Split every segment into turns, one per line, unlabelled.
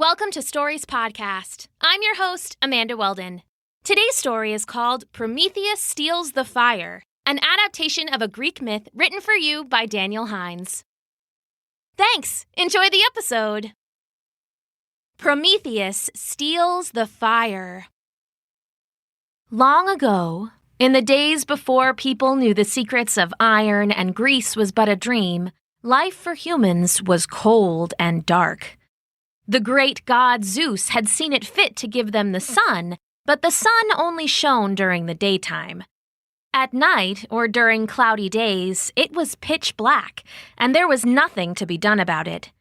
Welcome to Stories Podcast. I'm your host, Amanda Weldin. Today's story is called Prometheus Steals the Fire, an adaptation of a Greek myth written for you by Daniel Hinds. Thanks! Enjoy the episode! Prometheus steals the fire. Long ago, in the days before people knew the secrets of iron and grease was but a dream, life for humans was cold and dark. The great god Zeus had seen it fit to give them the sun, but the sun only shone during the daytime. At night, or during cloudy days, it was pitch black, and there was nothing to be done about it.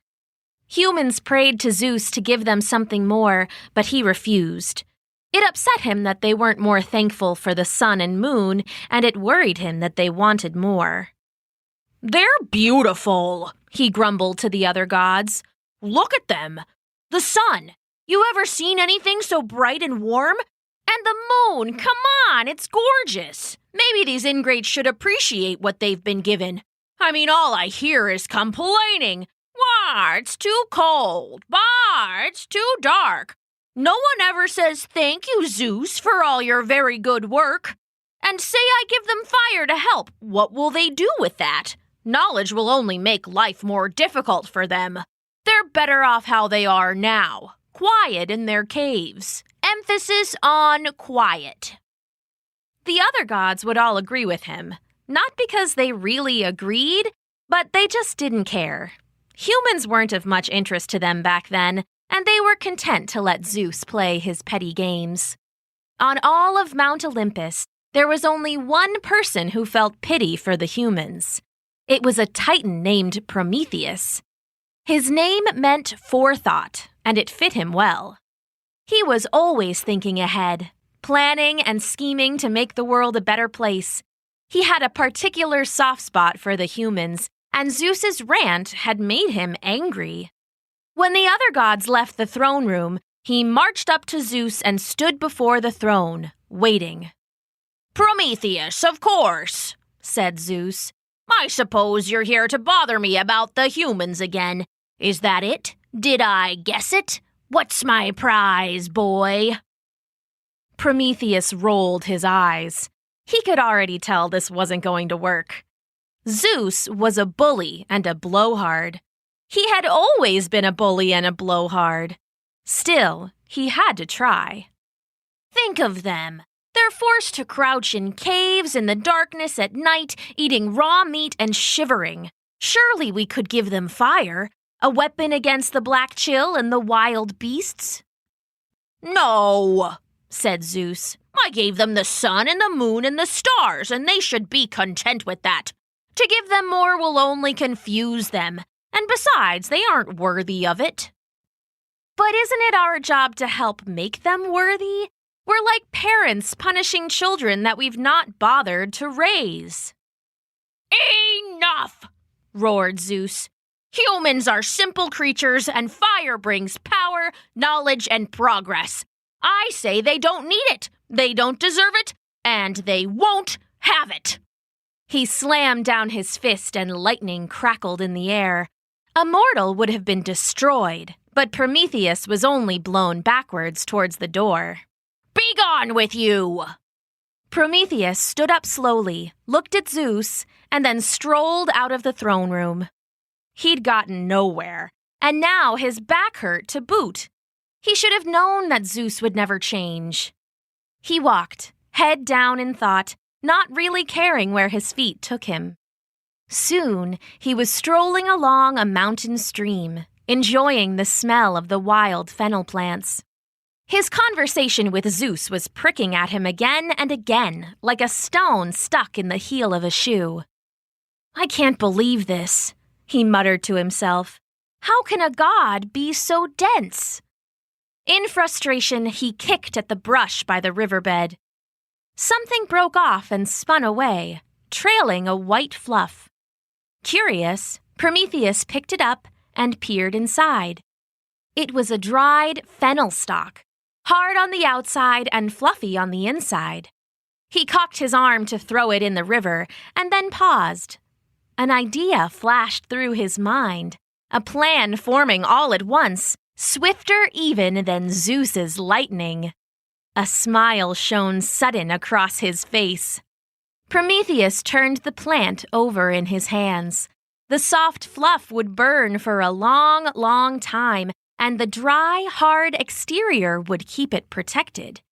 Humans prayed to Zeus to give them something more, but he refused. It upset him that they weren't more thankful for the sun and moon, and it worried him that they wanted more. "They're beautiful," he grumbled to the other gods. "Look at them. The sun. You ever seen anything so bright and warm? And the moon, come on, it's gorgeous. Maybe these ingrates should appreciate what they've been given. I mean, all I hear is complaining. Wah, it's too cold. Bah, it's too dark. No one ever says thank you, Zeus, for all your very good work. And say I give them fire to help, what will they do with that? Knowledge will only make life more difficult for them. They're better off how they are now, quiet in their caves. Emphasis on quiet." The other gods would all agree with him, not because they really agreed, but they just didn't care. Humans weren't of much interest to them back then, and they were content to let Zeus play his petty games. On all of Mount Olympus, there was only one person who felt pity for the humans. It was a titan named Prometheus. His name meant forethought, and it fit him well. He was always thinking ahead, planning and scheming to make the world a better place. He had a particular soft spot for the humans, and Zeus's rant had made him angry. When the other gods left the throne room, he marched up to Zeus and stood before the throne, waiting. "Prometheus, of course," said Zeus. "I suppose you're here to bother me about the humans again. Is that it? Did I guess it? What's my prize, boy?" Prometheus rolled his eyes. He could already tell this wasn't going to work. Zeus was a bully and a blowhard. He had always been a bully and a blowhard. Still, he had to try. Think of them. They're forced to crouch in caves in the darkness at night, eating raw meat and shivering. Surely we could give them fire. A weapon against the black chill and the wild beasts? "No," said Zeus. "I gave them the sun and the moon and the stars, and they should be content with that. To give them more will only confuse them, and besides, they aren't worthy of it." "But isn't it our job to help make them worthy? We're like parents punishing children that we've not bothered to raise." "Enough!" roared Zeus. "Humans are simple creatures, and fire brings power, knowledge, and progress. I say they don't need it, they don't deserve it, and they won't have it." He slammed down his fist and lightning crackled in the air. A mortal would have been destroyed, but Prometheus was only blown backwards towards the door. "Begone with you!" Prometheus stood up slowly, looked at Zeus, and then strolled out of the throne room. He'd gotten nowhere, and now his back hurt to boot. He should have known that Zeus would never change. He walked, head down in thought, not really caring where his feet took him. Soon, he was strolling along a mountain stream, enjoying the smell of the wild fennel plants. His conversation with Zeus was pricking at him again and again, like a stone stuck in the heel of a shoe. "I can't believe this," he muttered to himself. "How can a god be so dense?" In frustration, he kicked at the brush by the riverbed. Something broke off and spun away, trailing a white fluff. Curious, Prometheus picked it up and peered inside. It was a dried fennel stalk, hard on the outside and fluffy on the inside. He cocked his arm to throw it in the river and then paused. An idea flashed through his mind, a plan forming all at once, swifter even than Zeus's lightning. A smile shone sudden across his face. Prometheus turned the plant over in his hands. The soft fluff would burn for a long, long time, and the dry, hard exterior would keep it protected.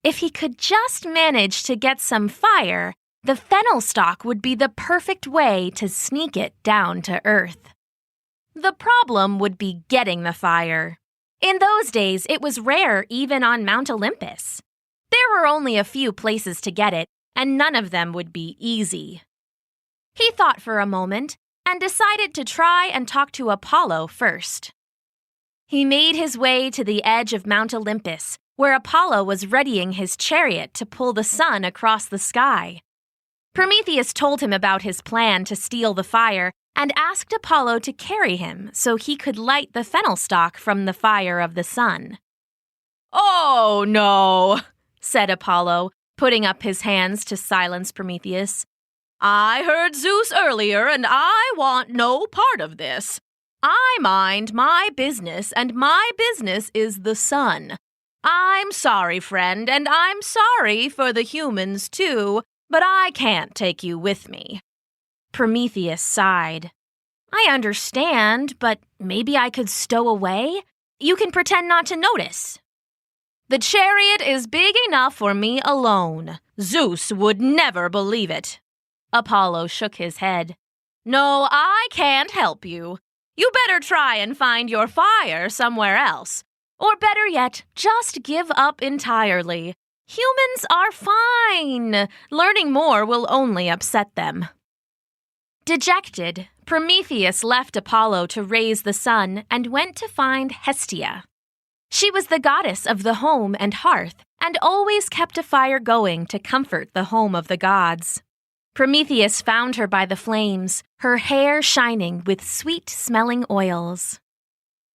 If he could just manage to get some fire, the fennel stalk would be the perfect way to sneak it down to earth. The problem would be getting the fire. In those days, it was rare even on Mount Olympus. There were only a few places to get it, and none of them would be easy. He thought for a moment and decided to try and talk to Apollo first. He made his way to the edge of Mount Olympus, where Apollo was readying his chariot to pull the sun across the sky. Prometheus told him about his plan to steal the fire and asked Apollo to carry him so he could light the fennel stalk from the fire of the sun. "Oh, no," said Apollo, putting up his hands to silence Prometheus. "I heard Zeus earlier, and I want no part of this. I mind my business, and my business is the sun. I'm sorry, friend, and I'm sorry for the humans, too, but I can't take you with me." Prometheus sighed. "I understand, but maybe I could stow away? You can pretend not to notice." "The chariot is big enough for me alone. Zeus would never believe it." Apollo shook his head. "No, I can't help you. You better try and find your fire somewhere else. Or better yet, just give up entirely. Humans are fine. Learning more will only upset them." Dejected, Prometheus left Apollo to raise the sun and went to find Hestia. She was the goddess of the home and hearth and always kept a fire going to comfort the home of the gods. Prometheus found her by the flames, her hair shining with sweet-smelling oils.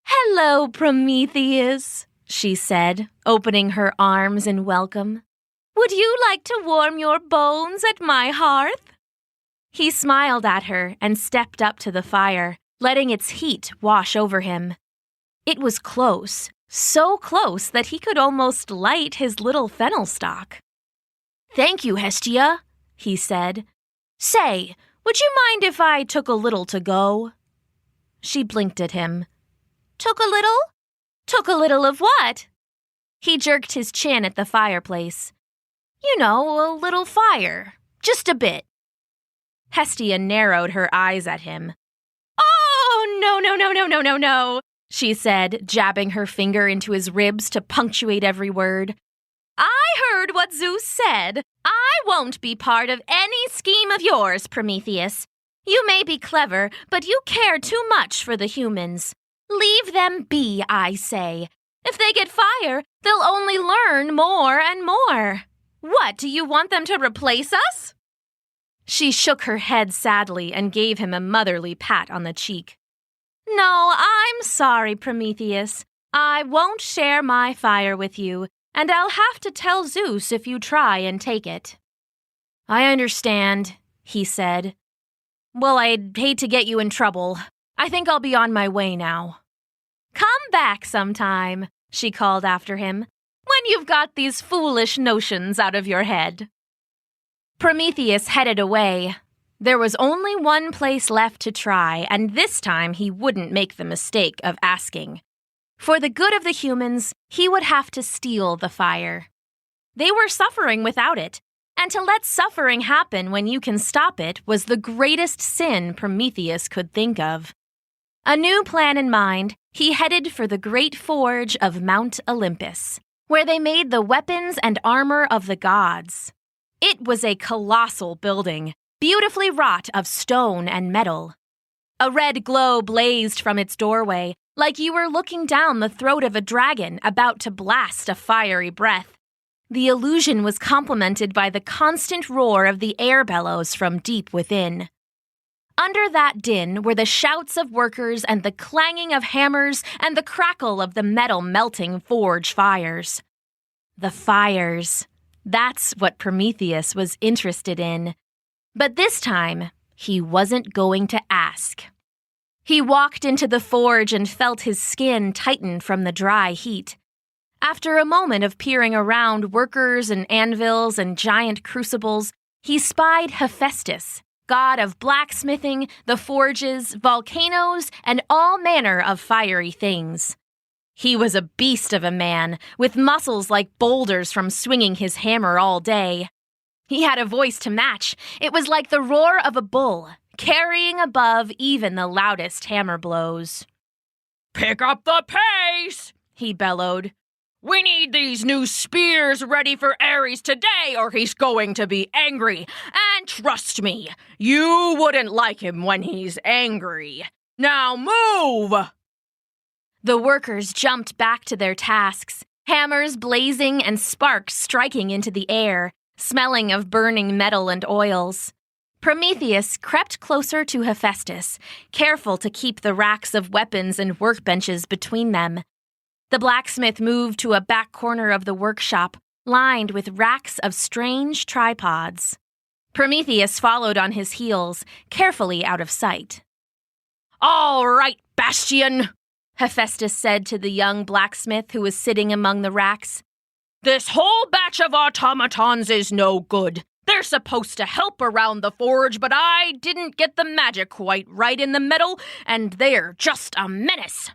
"Hello, Prometheus," she said, opening her arms in welcome. "Would you like to warm your bones at my hearth?" He smiled at her and stepped up to the fire, letting its heat wash over him. It was close, so close that he could almost light his little fennel stalk. "Thank you, Hestia," he said. "Say, would you mind if I took a little to go?" She blinked at him. "Took a little? Took a little of what?" He jerked his chin at the fireplace. "You know, a little fire. Just a bit." Hestia narrowed her eyes at him. "Oh, no, she said, jabbing her finger into his ribs to punctuate every word. "I heard what Zeus said. I won't be part of any scheme of yours, Prometheus. You may be clever, but you care too much for the humans. Leave them be, I say. If they get fire, they'll only learn more and more. What, do you want them to replace us?" She shook her head sadly and gave him a motherly pat on the cheek. "No, I'm sorry, Prometheus. I won't share my fire with you, and I'll have to tell Zeus if you try and take it." "I understand," he said. "Well, I'd hate to get you in trouble. I think I'll be on my way now." "Come back sometime," she called after him, "when you've got these foolish notions out of your head." Prometheus headed away. There was only one place left to try, and this time he wouldn't make the mistake of asking. For the good of the humans, he would have to steal the fire. They were suffering without it, and to let suffering happen when you can stop it was the greatest sin Prometheus could think of. A new plan in mind, he headed for the great forge of Mount Olympus, where they made the weapons and armor of the gods. It was a colossal building, beautifully wrought of stone and metal. A red glow blazed from its doorway, like you were looking down the throat of a dragon about to blast a fiery breath. The illusion was complemented by the constant roar of the air bellows from deep within. Under that din were the shouts of workers and the clanging of hammers and the crackle of the metal melting forge fires. The fires. That's what Prometheus was interested in. But this time, he wasn't going to ask. He walked into the forge and felt his skin tighten from the dry heat. After a moment of peering around workers and anvils and giant crucibles, he spied Hephaestus, god of blacksmithing, the forges, volcanoes, and all manner of fiery things. He was a beast of a man, with muscles like boulders from swinging his hammer all day. He had a voice to match. It was like the roar of a bull, carrying above even the loudest hammer blows.
"Pick up the pace," he bellowed. "We need these new spears ready for Ares today, or he's going to be angry. And trust me, you wouldn't like him when he's angry. Now move!"
The workers jumped back to their tasks, hammers blazing and sparks striking into the air, smelling of burning metal and oils. Prometheus crept closer to Hephaestus, careful to keep the racks of weapons and workbenches between them. The blacksmith moved to a back corner of the workshop, lined with racks of strange tripods. Prometheus followed on his heels, carefully out of sight.
"All right, Bastion,"
Hephaestus said to the young blacksmith who was sitting among the racks.
"This whole batch of automatons is no good. They're supposed to help around the forge, but I didn't get the magic quite right in the metal, and they're just a menace."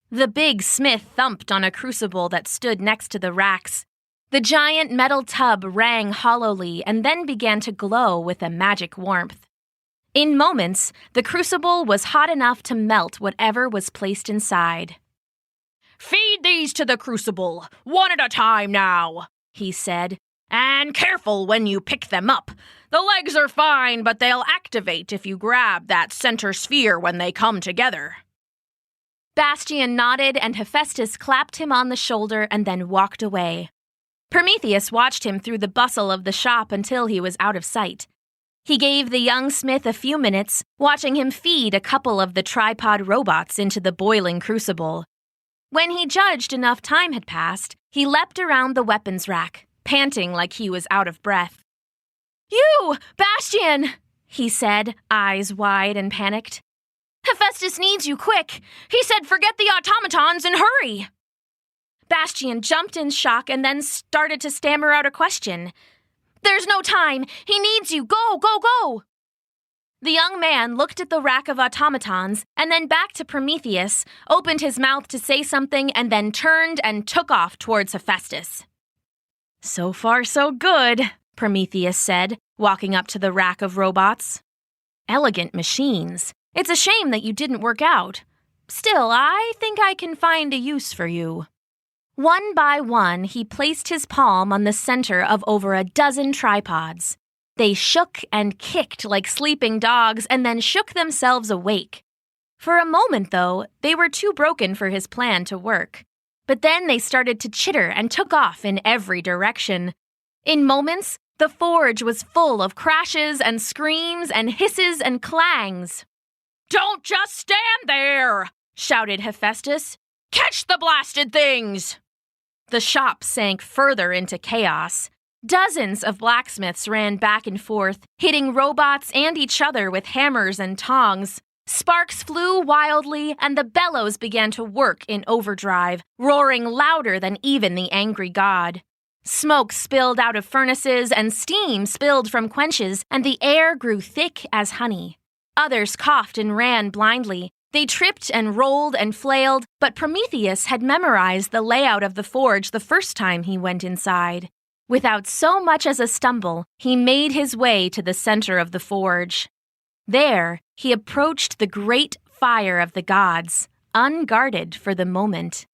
The big smith thumped on a crucible that stood next to the racks. The giant metal tub rang hollowly and then began to glow with a magic warmth. In moments, the crucible was hot enough to melt whatever was placed inside.
"Feed these to the crucible, one at a time now," he said. "And careful when you pick them up. The legs are fine, but they'll activate if you grab that center sphere when they come together."
Bastion nodded and Hephaestus clapped him on the shoulder and then walked away. Prometheus watched him through the bustle of the shop until he was out of sight. He gave the young smith a few minutes, watching him feed a couple of the tripod robots into the boiling crucible. When he judged enough time had passed, he leapt around the weapons rack, panting like he was out of breath. "You, Bastion!" he said, eyes wide and panicked. "Hephaestus needs you quick. He said forget the automatons and hurry." Bastion jumped in shock and then started to stammer out a question. "There's no time. He needs you. Go, go, go!" The young man looked at the rack of automatons and then back to Prometheus, opened his mouth to say something, and then turned and took off towards Hephaestus. "So far, so good," Prometheus said, walking up to the rack of robots. "Elegant machines. It's a shame that you didn't work out. Still, I think I can find a use for you." One by one, he placed his palm on the center of over a dozen tripods. They shook and kicked like sleeping dogs and then shook themselves awake. For a moment, though, they were too broken for his plan to work. But then they started to chitter and took off in every direction. In moments, the forge was full of crashes and screams and hisses and clangs.
"Don't just stand there!" shouted Hephaestus. "Catch the blasted things!"
The shop sank further into chaos. Dozens of blacksmiths ran back and forth, hitting robots and each other with hammers and tongs. Sparks flew wildly, and the bellows began to work in overdrive, roaring louder than even the angry god. Smoke spilled out of furnaces, and steam spilled from quenches, and the air grew thick as honey. Others coughed and ran blindly. They tripped and rolled and flailed, but Prometheus had memorized the layout of the forge the first time he went inside. Without so much as a stumble, he made his way to the center of the forge. There, he approached the great fire of the gods, unguarded for the moment.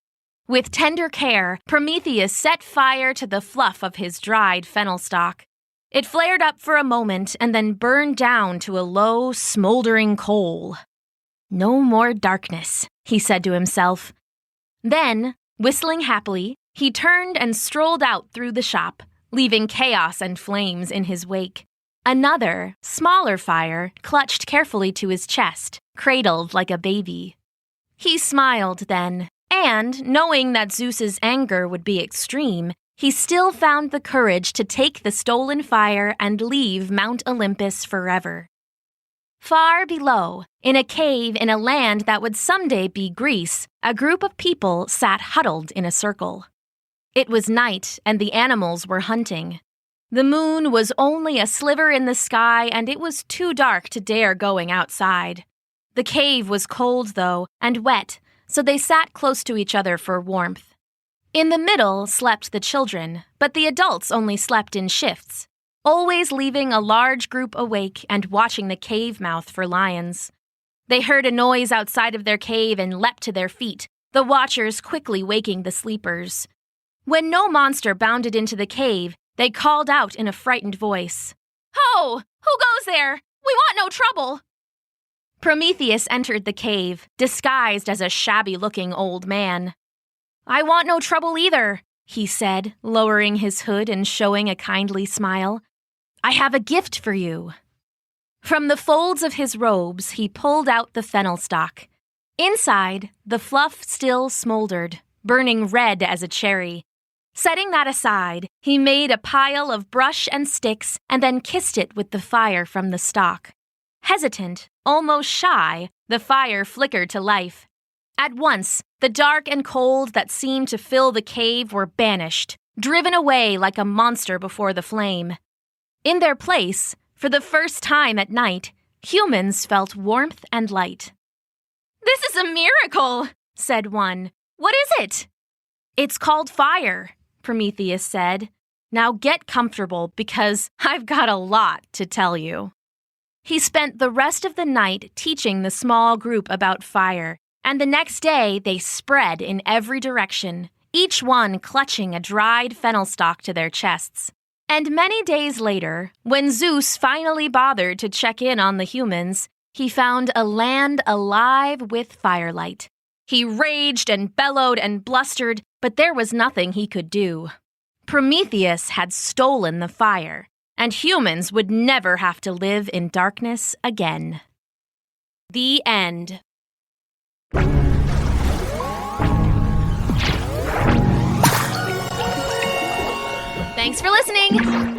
With tender care, Prometheus set fire to the fluff of his dried fennel stalk. It flared up for a moment and then burned down to a low, smoldering coal. "No more darkness," he said to himself. Then, whistling happily, he turned and strolled out through the shop, leaving chaos and flames in his wake. Another, smaller fire clutched carefully to his chest, cradled like a baby. He smiled then, and, knowing that Zeus's anger would be extreme, he still found the courage to take the stolen fire and leave Mount Olympus forever. Far below, in a cave in a land that would someday be Greece, a group of people sat huddled in a circle. It was night, and the animals were hunting. The moon was only a sliver in the sky, and it was too dark to dare going outside. The cave was cold, though, and wet, so they sat close to each other for warmth. In the middle slept the children, but the adults only slept in shifts, always leaving a large group awake and watching the cave mouth for lions. They heard a noise outside of their cave and leapt to their feet, the watchers quickly waking the sleepers. When no monster bounded into the cave, they called out in a frightened voice, "Ho! Who goes there? We want no trouble!" Prometheus entered the cave, disguised as a shabby-looking old man. "I want no trouble either," he said, lowering his hood and showing a kindly smile. "I have a gift for you." From the folds of his robes, he pulled out the fennel stalk. Inside, the fluff still smoldered, burning red as a cherry. Setting that aside, he made a pile of brush and sticks and then kissed it with the fire from the stalk. Hesitant, almost shy, the fire flickered to life. At once, the dark and cold that seemed to fill the cave were banished, driven away like a monster before the flame. In their place, for the first time at night, humans felt warmth and light. "This is a miracle," said one. "What is it?" "It's called fire," Prometheus said. "Now get comfortable because I've got a lot to tell you." He spent the rest of the night teaching the small group about fire, and the next day they spread in every direction, each one clutching a dried fennel stalk to their chests. And many days later, when Zeus finally bothered to check in on the humans, he found a land alive with firelight. He raged and bellowed and blustered, but there was nothing he could do. Prometheus had stolen the fire, and humans would never have to live in darkness again. The end. Thanks for listening!